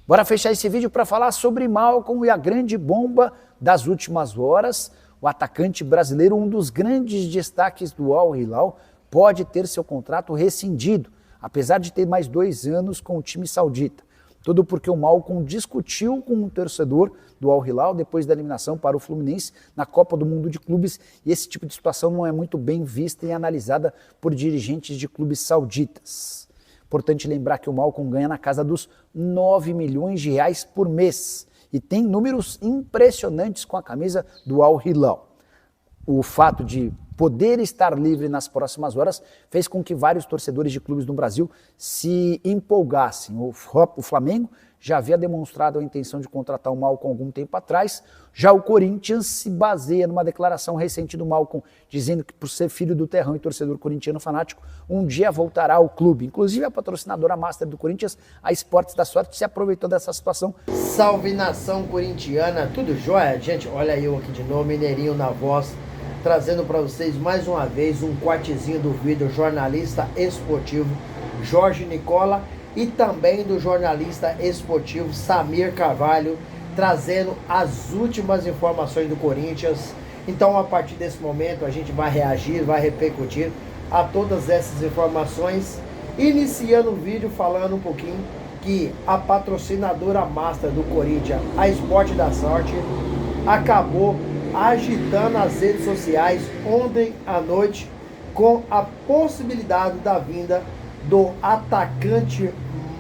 Bora fechar esse vídeo para falar sobre Malcom e a grande bomba das últimas horas. O atacante brasileiro, um dos grandes destaques do Al Hilal, pode ter seu contrato rescindido, apesar de ter mais 2 anos com o time saudita. Tudo porque o Malcom discutiu com um torcedor do Al Hilal depois da eliminação para o Fluminense na Copa do Mundo de Clubes, e esse tipo de situação não é muito bem vista e analisada por dirigentes de clubes sauditas. Importante lembrar que o Malcom ganha na casa dos 9 milhões de reais por mês e tem números impressionantes com a camisa do Al Hilal. O fato de poder estar livre nas próximas horas fez com que vários torcedores de clubes no Brasil se empolgassem. O Flamengo já havia demonstrado a intenção de contratar o Malcom algum tempo atrás. Já o Corinthians se baseia numa declaração recente do Malcom, dizendo que por ser filho do terrão e torcedor corintiano fanático, um dia voltará ao clube. Inclusive a patrocinadora master do Corinthians, a Esportes da Sorte, se aproveitou dessa situação. Salve nação corintiana, tudo jóia? Gente, olha eu aqui de novo, Mineirinho na voz, trazendo para vocês mais uma vez um cortezinho do vídeo jornalista esportivo Jorge Nicola e também do jornalista esportivo Samir Carvalho, trazendo as últimas informações do Corinthians. Então, a partir desse momento, a gente vai reagir, vai repercutir a todas essas informações, iniciando o vídeo falando um pouquinho que a patrocinadora master do Corinthians, a Esporte da Sorte, acabou agitando as redes sociais ontem à noite com a possibilidade da vinda do atacante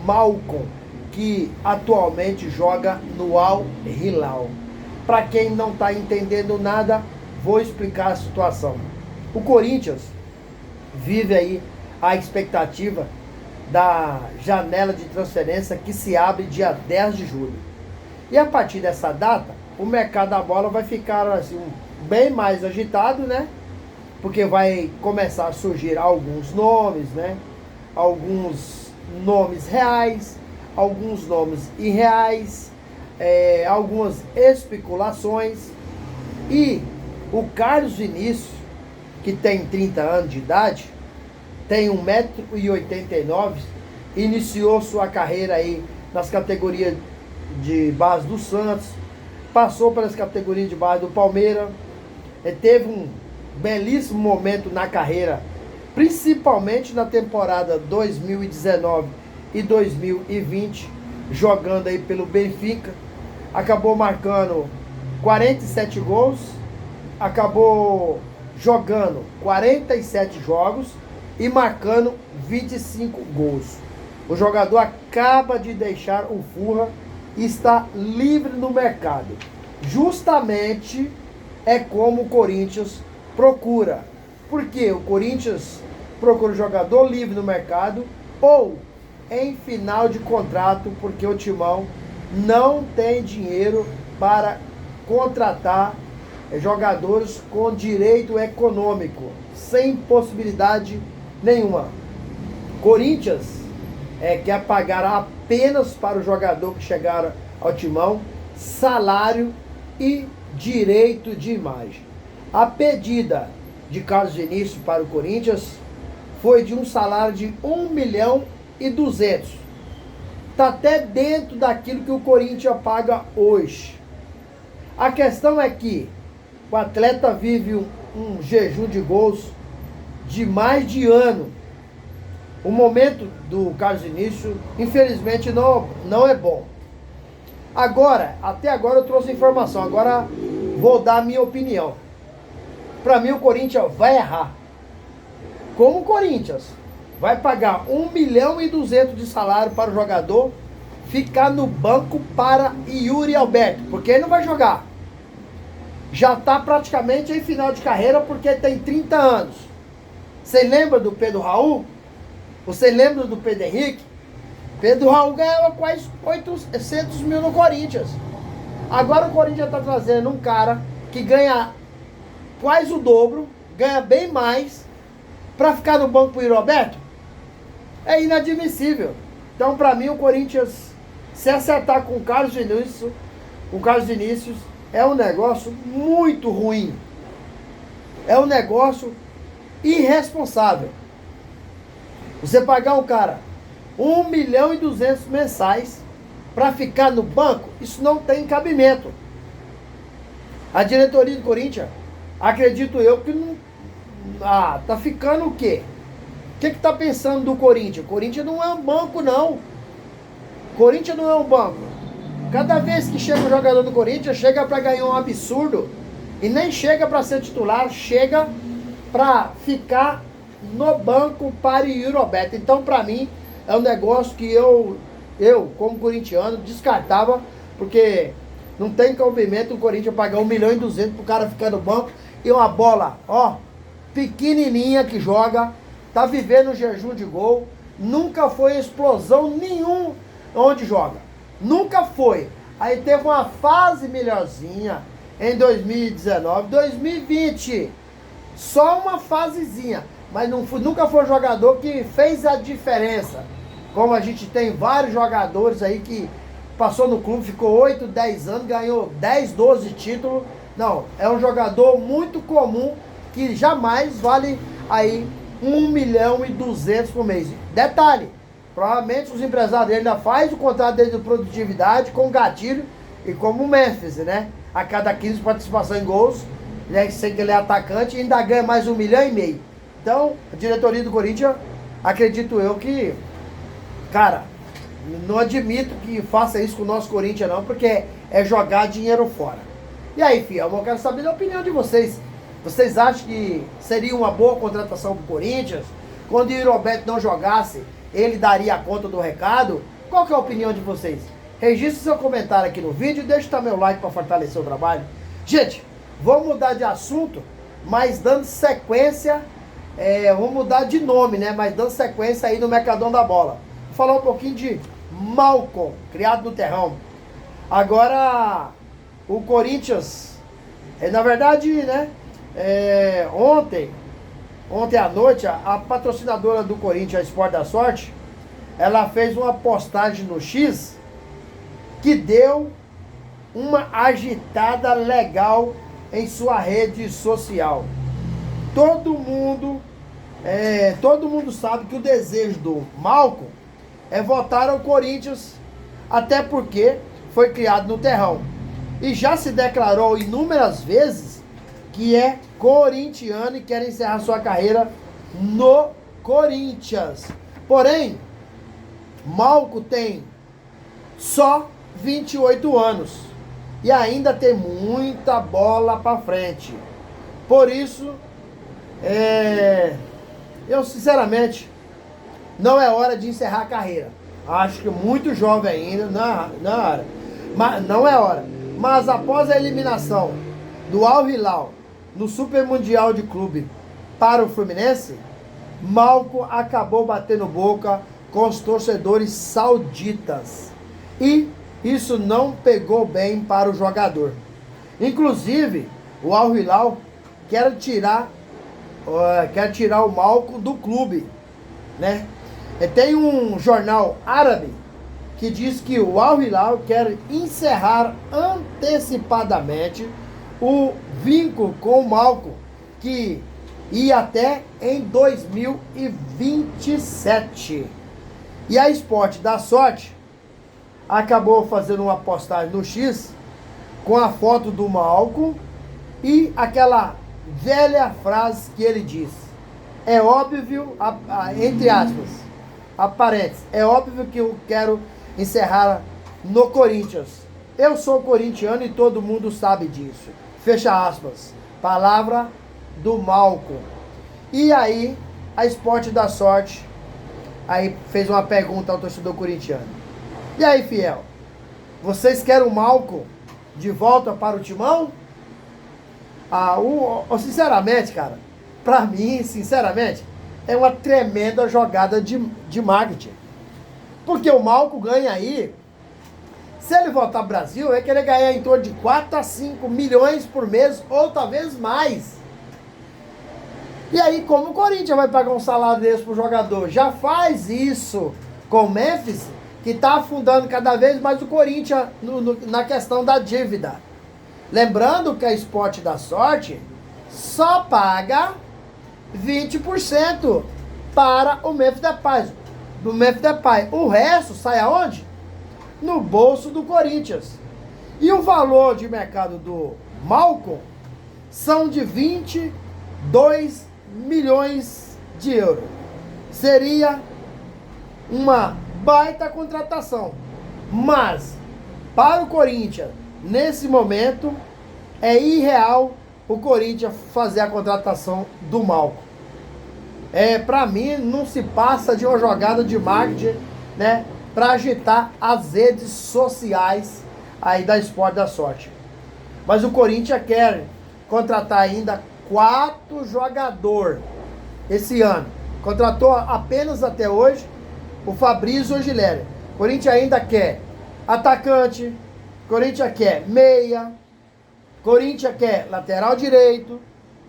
Malcom, que atualmente joga no Al Hilal. Para quem não está entendendo nada, vou explicar a situação. O Corinthians vive aí a expectativa da janela de transferência que se abre dia 10 de julho. E a partir dessa data, o mercado da bola vai ficar assim, bem mais agitado, né? Porque vai começar a surgir alguns nomes, né? Alguns nomes reais, alguns nomes irreais, algumas especulações. E o Carlos Vinícius, que tem 30 anos de idade, tem 1,89 m, iniciou sua carreira aí nas categorias de base do Santos, passou pelas categorias de base do Palmeiras, teve um belíssimo momento na carreira, principalmente na temporada 2019 e 2020, jogando aí pelo Benfica, acabou marcando 47 gols, acabou jogando 47 jogos e marcando 25 gols. O jogador acaba de deixar o Fulham e está livre no mercado. Justamente é como o Corinthians procura. Porque o Corinthians procura o jogador livre no mercado ou em final de contrato, porque o Timão não tem dinheiro para contratar jogadores com direito econômico, sem possibilidade nenhuma. Corinthians quer pagar apenas para o jogador que chegar ao Timão salário e direito de imagem. A pedida de Carlos Vinícius para o Corinthians foi de um salário de 1,2 milhão. Está até dentro daquilo que o Corinthians paga hoje. A questão é que o atleta vive um jejum de gols de mais de ano. O momento do Carlos Vinícius, infelizmente, não é bom. Até agora eu trouxe informação, agora vou dar a minha opinião. Para mim o Corinthians vai errar. Como o Corinthians vai pagar 1,2 milhão de salário para o jogador ficar no banco para Yuri Alberto, porque ele não vai jogar. Já está praticamente em final de carreira porque tem 30 anos. Você lembra do Pedro Raul? Você lembra do Pedro Henrique? Pedro Raul ganhava quase 800 mil no Corinthians. Agora o Corinthians está trazendo um cara que ganha quase o dobro, ganha bem mais, para ficar no banco para o Roberto? É inadmissível. Então, para mim, o Corinthians, se acertar com o Carlos Vinícius, é um negócio muito ruim. É um negócio irresponsável. Você pagar um cara 1,2 milhão mensais para ficar no banco, isso não tem cabimento. A diretoria do Corinthians, acredito eu que não... tá ficando o quê? O que tá pensando do Corinthians? O Corinthians não é um banco, não. Corinthians não é um banco. Cada vez que chega um jogador do Corinthians, chega para ganhar um absurdo. E nem chega para ser titular, chega para ficar no banco para o Eurobet. Então, para mim, é um negócio que eu, como corintiano, descartava, porque não tem cabimento o Corinthians pagar 1.200.000 pro cara ficar no banco e uma bola, ó, pequenininha que joga, tá vivendo jejum de gol, nunca foi explosão nenhum onde joga, nunca foi. Aí teve uma fase melhorzinha em 2019, 2020, só uma fasezinha, mas nunca foi um jogador que fez a diferença, como a gente tem vários jogadores aí que passou no clube, ficou 8, 10 anos, ganhou 10, 12 títulos. Não, é um jogador muito comum que jamais vale aí 1.200.000 por mês. Detalhe, provavelmente os empresários ainda fazem o contrato dele de produtividade com gatilho e como o Memphis, né? A cada 15 participação em gols, né? Sei que ele é atacante e ainda ganha mais 1,5 milhão. Então, a diretoria do Corinthians, acredito eu que, cara, não admito que faça isso com o nosso Corinthians não, porque é jogar dinheiro fora. E aí, fiel, eu quero saber a opinião de vocês. Vocês acham que seria uma boa contratação para o Corinthians? Quando o Eurobet não jogasse, ele daria conta do recado? Qual que é a opinião de vocês? Registre seu comentário aqui no vídeo e deixe também o like para fortalecer o trabalho. Gente, vamos mudar de assunto, mas dando sequência, vamos mudar de nome, né? Mas dando sequência aí no Mercadão da Bola. Vou falar um pouquinho de Malcom, criado no terrão. Agora, o Corinthians, na verdade, né? Ontem à noite, a patrocinadora do Corinthians, a Sport da Sorte, ela fez uma postagem no X que deu uma agitada legal em sua rede social. Todo mundo sabe que o desejo do Malcom é votar ao Corinthians, até porque foi criado no terrão. E já se declarou inúmeras vezes que é corintiano e quer encerrar sua carreira no Corinthians. Porém, Malcom tem só 28 anos e ainda tem muita bola para frente. Por isso, eu sinceramente, não é hora de encerrar a carreira. Acho que muito jovem ainda, não é hora. Mas, não é hora. Mas após a eliminação do Al Hilal no Super Mundial de Clube para o Fluminense, Malcom acabou batendo boca com os torcedores sauditas. E isso não pegou bem para o jogador. Inclusive, o Al Hilal quer tirar o Malcom do clube, né? E tem um jornal árabe que diz que o Al Hilal quer encerrar antecipadamente o vínculo com o Malcom, que ia até em 2027. E a Sport da Sorte acabou fazendo uma postagem no X com a foto do Malcom e aquela velha frase que ele diz: é óbvio, entre aspas, aparentes, é óbvio que eu quero encerrar no Corinthians. Eu sou corintiano e todo mundo sabe disso. Fecha aspas. Palavra do Malcom. E aí, a Sport da Sorte aí fez uma pergunta ao torcedor corintiano. E aí, fiel? Vocês querem o Malcom de volta para o timão? Sinceramente, cara, pra mim, sinceramente, é uma tremenda jogada de marketing. Porque o Malcom ganha aí, se ele voltar ao Brasil, vai querer ganhar em torno de 4 a 5 milhões por mês, ou talvez mais. E aí, como o Corinthians vai pagar um salário desse pro jogador? Já faz isso com o Memphis, que está afundando cada vez mais o Corinthians na questão da dívida. Lembrando que a Sport da Sorte só paga 20% para o Memphis Depay. Do Memphis Depay. O resto sai aonde? no bolso do Corinthians. E o valor de mercado do Malcom são de 22 milhões de euros. Seria uma baita contratação. Mas, para o Corinthians, nesse momento, é irreal o Corinthians fazer a contratação do Malcom. Para mim, não se passa de uma jogada de marketing, né, para agitar as redes sociais aí da Esporte da Sorte. Mas o Corinthians quer contratar ainda 4 jogadores esse ano. Contratou apenas até hoje o Fabrício Gileri. O Corinthians ainda quer atacante, Corinthians quer meia, Corinthians quer lateral direito,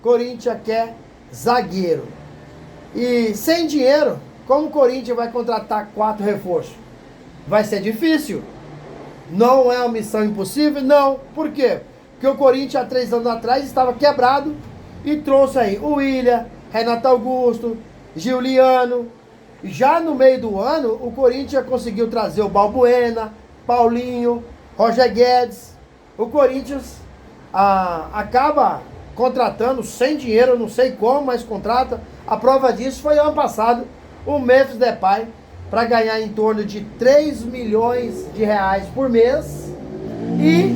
Corinthians quer zagueiro. E sem dinheiro, como o Corinthians vai contratar 4 reforços? Vai ser difícil. Não é uma missão impossível? Não. Por quê? Porque o Corinthians há 3 anos atrás estava quebrado e trouxe aí o William, Renato Augusto, Giuliano. Já no meio do ano, o Corinthians conseguiu trazer o Balbuena, Paulinho, Roger Guedes. O Corinthians acaba contratando sem dinheiro, não sei como, mas contrata. A prova disso foi ano passado o Memphis Depay, para ganhar em torno de 3 milhões de reais por mês. E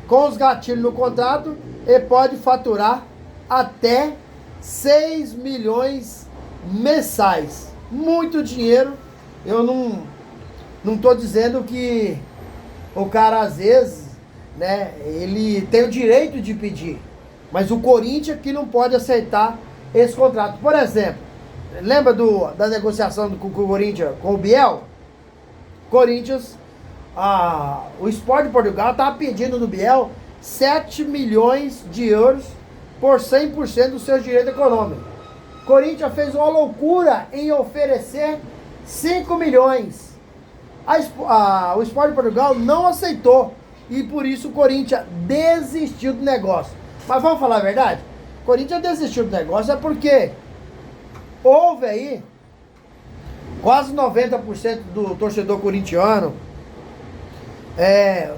com os gatilhos no contrato, ele pode faturar até 6 milhões mensais. Muito dinheiro. Eu não estou dizendo que o cara, às vezes, né, ele tem o direito de pedir. Mas o Corinthians que não pode aceitar esse contrato. Por exemplo, lembra da negociação com o Corinthians com o Biel? Corinthians, o Sport de Portugal estava pedindo no Biel 7 milhões de euros por 100% do seu direito econômico. Corinthians fez uma loucura em oferecer 5 milhões. O Sport de Portugal não aceitou e por isso o Corinthians desistiu do negócio. Mas vamos falar a verdade? O Corinthians desistiu do negócio é porque houve aí quase 90% do torcedor corintiano,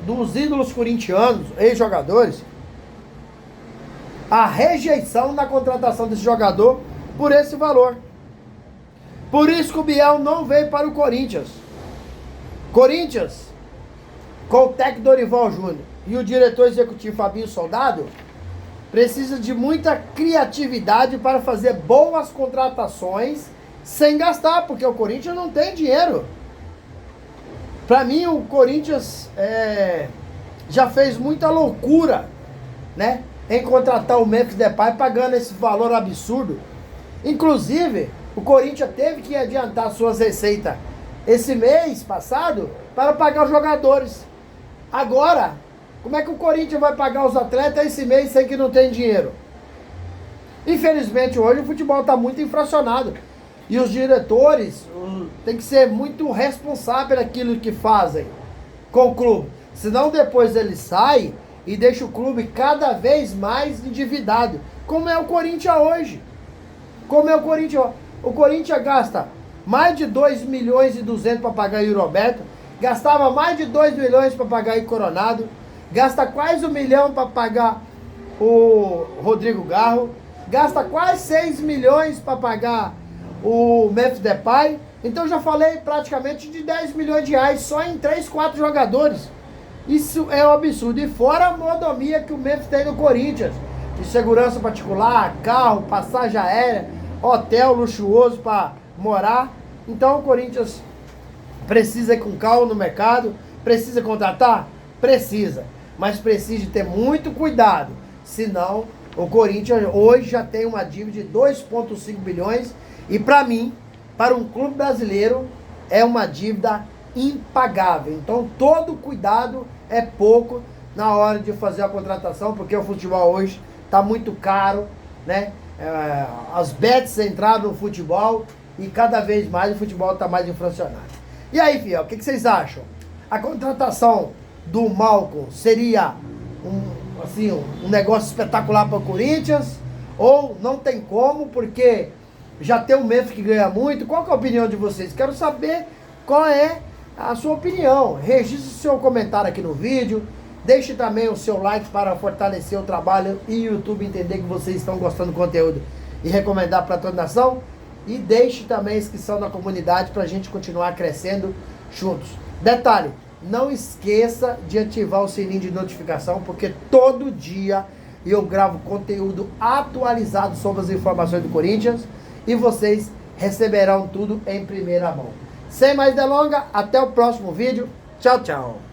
dos ídolos corintianos, ex-jogadores, a rejeição na contratação desse jogador por esse valor. Por isso que o Biel não veio para o Corinthians. Corinthians, com o técnico Dorival Júnior e o diretor executivo Fabinho Soldado, precisa de muita criatividade para fazer boas contratações sem gastar, porque o Corinthians não tem dinheiro. Para mim, o Corinthians já fez muita loucura, né, em contratar o Memphis Depay pagando esse valor absurdo. Inclusive, o Corinthians teve que adiantar suas receitas esse mês passado para pagar os jogadores. Agora, como é que o Corinthians vai pagar os atletas esse mês sem que não tem dinheiro? Infelizmente, hoje o futebol está muito infracionado. E os diretores têm que ser muito responsáveis naquilo que fazem com o clube. Senão depois eles saem e deixam o clube cada vez mais endividado. Como é o Corinthians hoje. Como é o Corinthians hoje. O Corinthians gasta mais de 2 milhões e 200 para pagar o Roberto. Gastava mais de 2 milhões para pagar o Coronado. Gasta quase 1 milhão para pagar o Rodrigo Garro. Gasta quase 6 milhões para pagar o Memphis Depay. Então já falei praticamente de 10 milhões de reais só em 3, 4 jogadores. Isso é um absurdo. E fora a mordomia que o Memphis tem no Corinthians. De segurança particular, carro, passagem aérea, hotel luxuoso para morar. Então o Corinthians precisa ir com calma no mercado. Precisa contratar? Precisa. Mas precisa ter muito cuidado. Senão, o Corinthians hoje já tem uma dívida de 2,5 bilhões. E para mim, para um clube brasileiro, é uma dívida impagável. Então, todo cuidado é pouco na hora de fazer a contratação, porque o futebol hoje está muito caro, né? As bets entraram no futebol e cada vez mais o futebol está mais inflacionado. E aí, fiel, o que vocês acham? A contratação do Malcom seria um negócio espetacular para o Corinthians? Ou não tem como, porque já tem o Memphis que ganha muito? Qual que é a opinião de vocês? Quero saber qual é a sua opinião. Registre o seu comentário aqui no vídeo. Deixe também o seu like para fortalecer o trabalho e o YouTube entender que vocês estão gostando do conteúdo e recomendar para toda a nação. E deixe também a inscrição na comunidade para a gente continuar crescendo juntos. Detalhe, não esqueça de ativar o sininho de notificação, porque todo dia eu gravo conteúdo atualizado sobre as informações do Corinthians e vocês receberão tudo em primeira mão. Sem mais delongas, até o próximo vídeo. Tchau, tchau.